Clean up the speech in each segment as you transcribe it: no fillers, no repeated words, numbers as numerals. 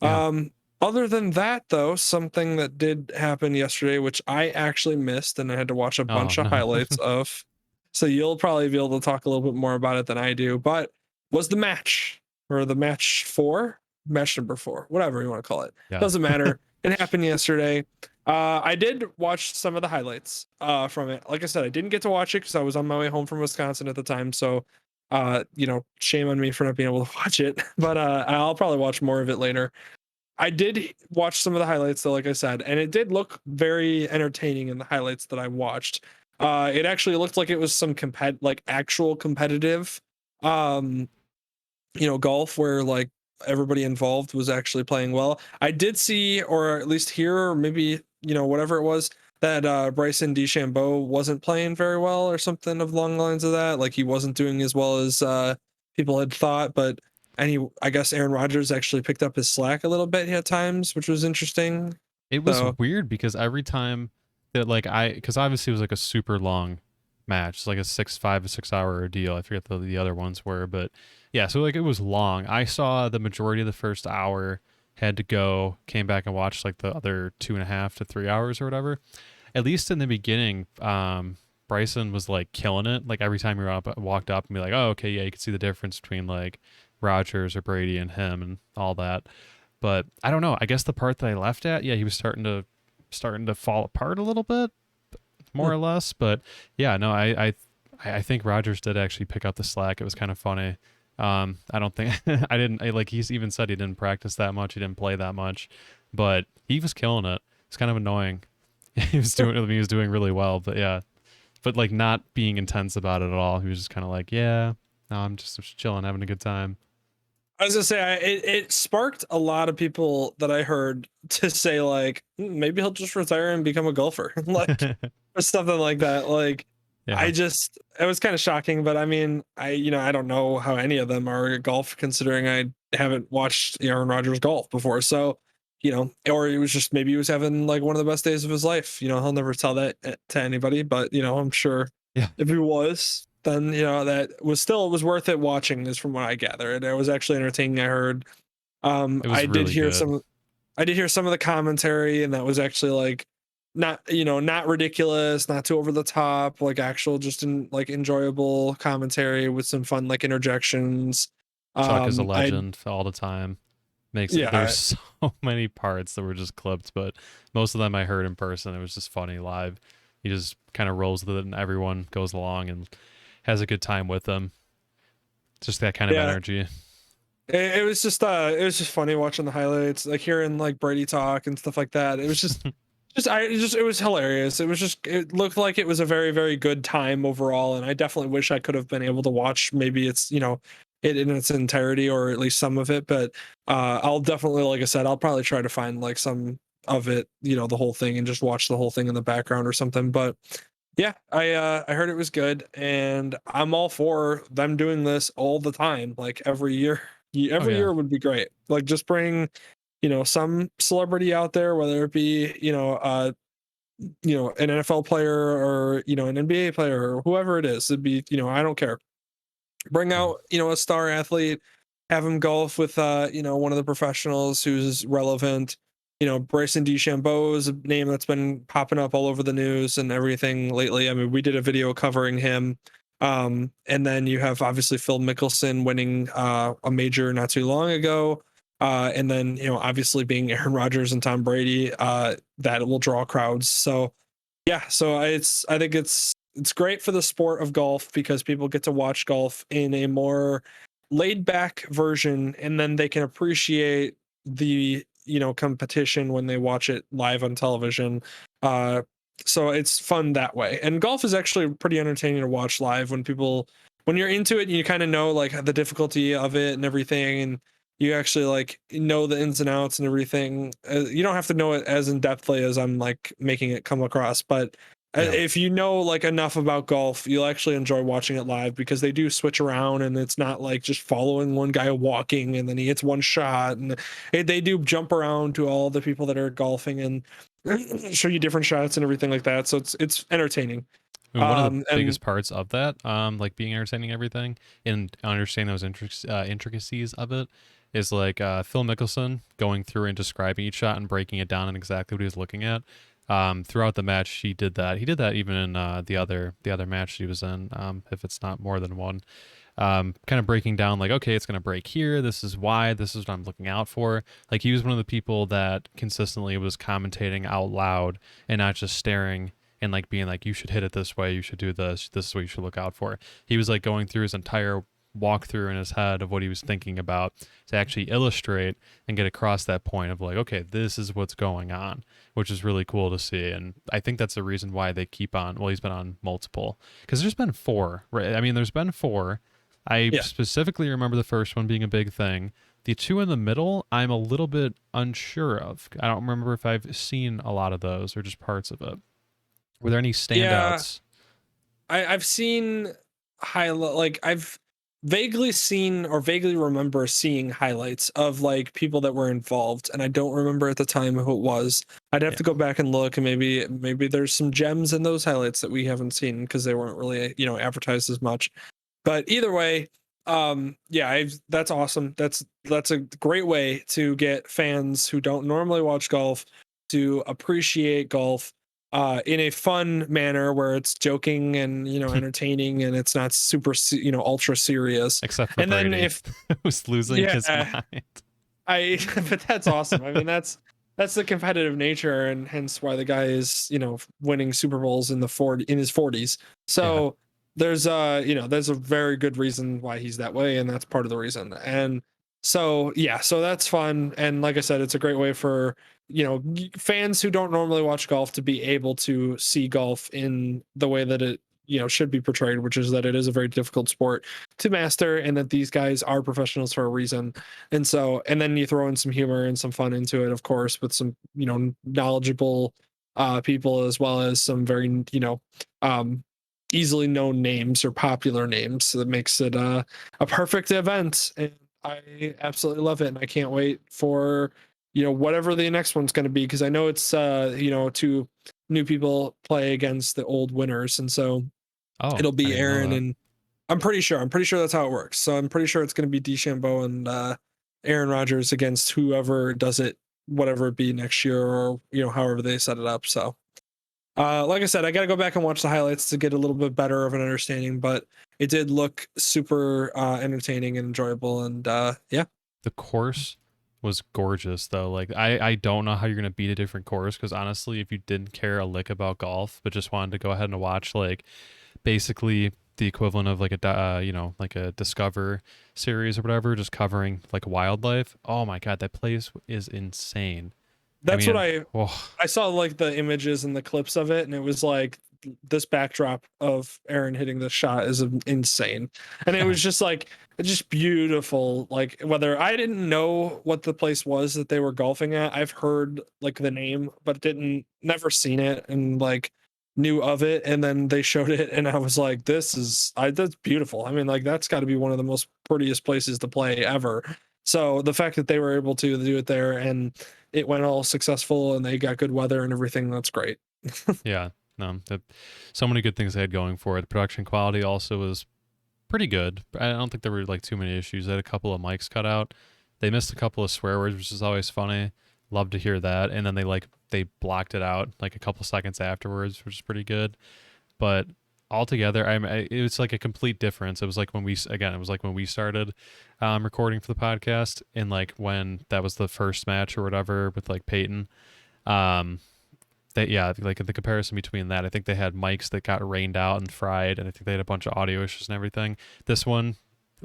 Yeah. Other than that, though, something that did happen yesterday, which I actually missed, and I had to watch a Oh, bunch of no. highlights of. So you'll probably be able to talk a little bit more about it than I do, but was the match or the match four, match number four, whatever you want to call it. Yeah. Doesn't matter. It happened yesterday. I did watch some of the highlights from it. Like I said, I didn't get to watch it because I was on my way home from Wisconsin at the time. So, shame on me for not being able to watch it. But I'll probably watch more of it later. I did watch some of the highlights though, like I said, and it did look very entertaining in the highlights that I watched. It actually looked like it was some like actual competitive, um, golf where like everybody involved was actually playing well. I did see, or at least hear, or maybe whatever it was, that Bryson DeChambeau wasn't playing very well, or something along the lines of that. Like he wasn't doing as well as people had thought, but I guess Aaron Rodgers actually picked up his slack a little bit at times, which was interesting. It was So weird because every time that like because obviously it was like a super long match, it's like a 5 or 6 hour ordeal. I forget the other ones were, but yeah, so like it was long. I saw the majority of the first hour, had to go, came back and watched like the other 2.5 to 3 hours or whatever. At least in the beginning, Bryson was like killing it. Like every time you walked up and be like, oh, okay, yeah, you could see the difference between like Rodgers or Brady and him and all that. But I don't know. I guess the part that I left at, yeah, he was starting to fall apart a little bit, more hmm, or less. But yeah, no, I think Rodgers did actually pick up the slack. It was kind of funny. I don't think I didn't like he's even said he didn't practice that much. He didn't play that much, but he was killing it. It's kind of annoying. He was doing really well, but yeah, but like not being intense about it at all. He was just kind of like, yeah, no, I'm just chilling, having a good time. I was gonna say it sparked a lot of people that I heard to say like, maybe he'll just retire and become a golfer," like or something like that. Like Yeah, it was kind of shocking, but I mean, I don't know how any of them are at golf considering I haven't watched Aaron Rodgers golf before. So, or it was just maybe he was having like one of the best days of his life. He'll never tell that to anybody, but I'm sure yeah, if he was, then that it was worth it watching, is from what I gather. And it was actually entertaining. I heard. it was really good. I did hear some of the commentary, and that was actually like not ridiculous, not too over the top, like actual just like enjoyable commentary with some fun like interjections. Chuck is a I legend all the time. Makes it, there's Yeah, so many parts that were just clipped, but most of them I heard in person. It was just funny live. He just kind of rolls with it, and everyone goes along and has a good time with them. Just that kind of yeah. energy. It was just funny watching the highlights, like hearing like Brady talk and stuff like that. It was it was hilarious. It looked like it was a very, very good time overall. And I definitely wish I could have been able to watch maybe it in its entirety, or at least some of it. But I'll definitely, like I said, I'll probably try to find like some of it, the whole thing, and just watch the whole thing in the background or something. But yeah, I heard it was good, and I'm all for them doing this all the time, like every year. Oh Every yeah. year would be great. Like just bring, some celebrity out there, whether it be, an NFL player, or, an NBA player, or whoever it is. It'd be, I don't care. Bring Yeah. out, a star athlete, have him golf with one of the professionals who's relevant. Bryson DeChambeau is a name that's been popping up all over the news and everything lately. I mean, we did a video covering him. And then you have obviously Phil Mickelson winning a major not too long ago. And then, obviously being Aaron Rodgers and Tom Brady, that will draw crowds. So yeah, so I think it's great for the sport of golf because people get to watch golf in a more laid back version, and then they can appreciate the competition when they watch it live on television. Uh so it's fun that way. And golf is actually pretty entertaining to watch live when you're into it, and you kind of know like the difficulty of it and everything, and you actually like know the ins and outs and everything. You don't have to know it as in depthly as I'm like making it come across, but Yeah. if you know like enough about golf, you'll actually enjoy watching it live because they do switch around, and it's not like just following one guy walking and then he hits one shot, and they do jump around to all the people that are golfing and show you different shots and everything like that. So it's entertaining. I mean, one of the And biggest parts of that, like being entertaining everything and understanding those intricacies of it, is like Phil Mickelson going through and describing each shot and breaking it down and exactly what he was looking at. Throughout the match, he did that. He did that even in the other match he was in. If it's not more than one, kind of breaking down like, okay, it's going to break here. This is why. This is what I'm looking out for. Like he was one of the people that consistently was commentating out loud and not just staring and like being like, you should hit it this way. You should do this. This is what you should look out for. He was like going through his entire walkthrough in his head of what he was thinking about to actually illustrate and get across that point of like, okay, this is what's going on, which is really cool to see. And I think that's the reason why they keep on. Well, he's been on multiple because there's been four, right? I mean, there's been four. I Yeah. specifically remember the first one being a big thing. The two in the middle, I'm a little bit unsure of. I don't remember if I've seen a lot of those or just parts of it. Were there any Yeah, standouts? I've seen like I've vaguely seen or vaguely remember seeing highlights of like people that were involved, and I don't remember at the time who it was. I'd have Yeah. to go back and look, and maybe there's some gems in those highlights that we haven't seen because they weren't really advertised as much. But either way, yeah, that's awesome. That's a great way to get fans who don't normally watch golf to appreciate golf in a fun manner where it's joking and entertaining and it's not super ultra serious. Except for And then Brady, if who's losing his yeah, mind. I but that's awesome. I mean that's the competitive nature and hence why the guy is winning Super Bowls in his 40s. Yeah. So there's there's a very good reason why he's that way, and that's part of the reason. And so yeah, so that's fun, and like I said, it's a great way for fans who don't normally watch golf to be able to see golf in the way that it should be portrayed, which is that it is a very difficult sport to master and that these guys are professionals for a reason. And so, and then you throw in some humor and some fun into it, of course, with some knowledgeable people, as well as some very um easily known names or popular names. So that makes it a perfect event, and I absolutely love it, and I can't wait for whatever the next one's going to be, because I know it's two new people play against the old winners, and so Oh, it'll I be didn't know Aaron that. and I'm pretty sure that's how it works. So I'm pretty sure it's going to be DeChambeau and Aaron Rodgers against whoever does it, whatever it be next year, or however they set it up. So like I said, I got to go back and watch the highlights to get a little bit better of an understanding, but it did look super entertaining and enjoyable, and yeah. The course was gorgeous though. Like I don't know how you're gonna beat a different course because honestly, if you didn't care a lick about golf but just wanted to go ahead and watch like basically the equivalent of like like a Discover series or whatever, just covering like wildlife. Oh my god, that place is insane. I That's what mean, oh I saw, like the images and the clips of it, and it was like this backdrop of Aaron hitting the shot is insane. And it yeah, was just like just beautiful. Like, whether I didn't know what the place was that they were golfing at. I've heard like the name, but didn't never seen it, and like knew of it, and then they showed it and I was like, that's beautiful. I mean, like that's got to be one of the most prettiest places to play ever. So the fact that they were able to do it there and it went all successful and they got good weather and everything, that's great. yeah. No, so many good things they had going for it. The production quality also was pretty good. I don't think there were like too many issues. They had a couple of mics cut out. They missed a couple of swear words, which is always funny. Love to hear that. And then they blocked it out like a couple seconds afterwards, which is pretty good. But altogether, it was like a complete difference. It was like when it was like when we started recording for the podcast, and like when that was the first match or whatever with like Peyton. Um, that yeah, like the comparison between that, I think they had mics that got rained out and fried, and I think they had a bunch of audio issues and everything. This one,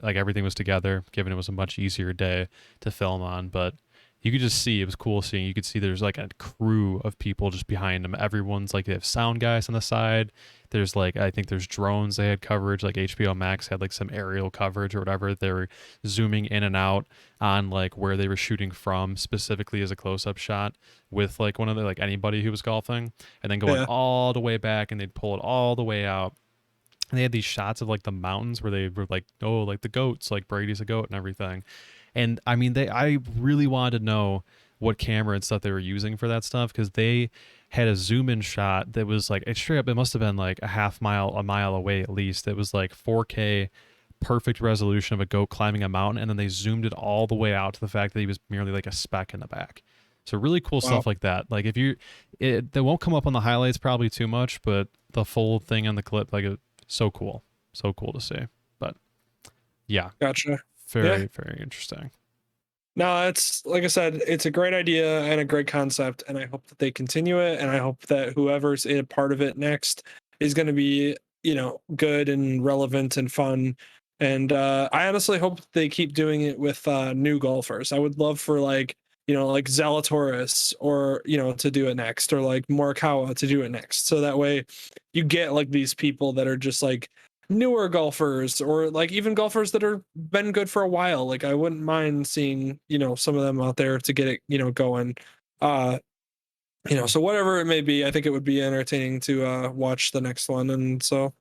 like everything was together, given it was a much easier day to film on, but you could just see it was cool seeing. You could see there's like a crew of people just behind them. Everyone's like they have sound guys on the side. There's like I think there's drones. They had coverage like HBO Max had like some aerial coverage or whatever. They were zooming in and out on like where they were shooting from specifically as a close-up shot with like one of the like anybody who was golfing, and then going Yeah. all the way back and they'd pull it all the way out. And they had these shots of like the mountains where they were like, oh, like the goats, like Brady's a goat and everything. And I mean, I really wanted to know what camera and stuff they were using for that stuff because they had a zoom in shot that was like, it straight up, it must have been like a mile away at least. It was like 4K perfect resolution of a goat climbing a mountain, and then they zoomed it all the way out to the fact that he was merely like a speck in the back. So really cool Wow. stuff like that. Like if you, they won't come up on the highlights probably too much, but the full thing on the clip, like so cool, so cool to see. But yeah, Gotcha. Yeah. very very interesting. No, it's like I said, it's a great idea and a great concept, and I hope that they continue it, and I hope that whoever's in a part of it next is going to be, good and relevant and fun. And I honestly hope they keep doing it with new golfers. I would love for like Zalatoris or to do it next, or like Morikawa to do it next, so that way you get like these people that are just like newer golfers, or like even golfers that are been good for a while. Like I wouldn't mind seeing, some of them out there to get it, going. Uh, so whatever it may be, I think it would be entertaining to watch the next one. And so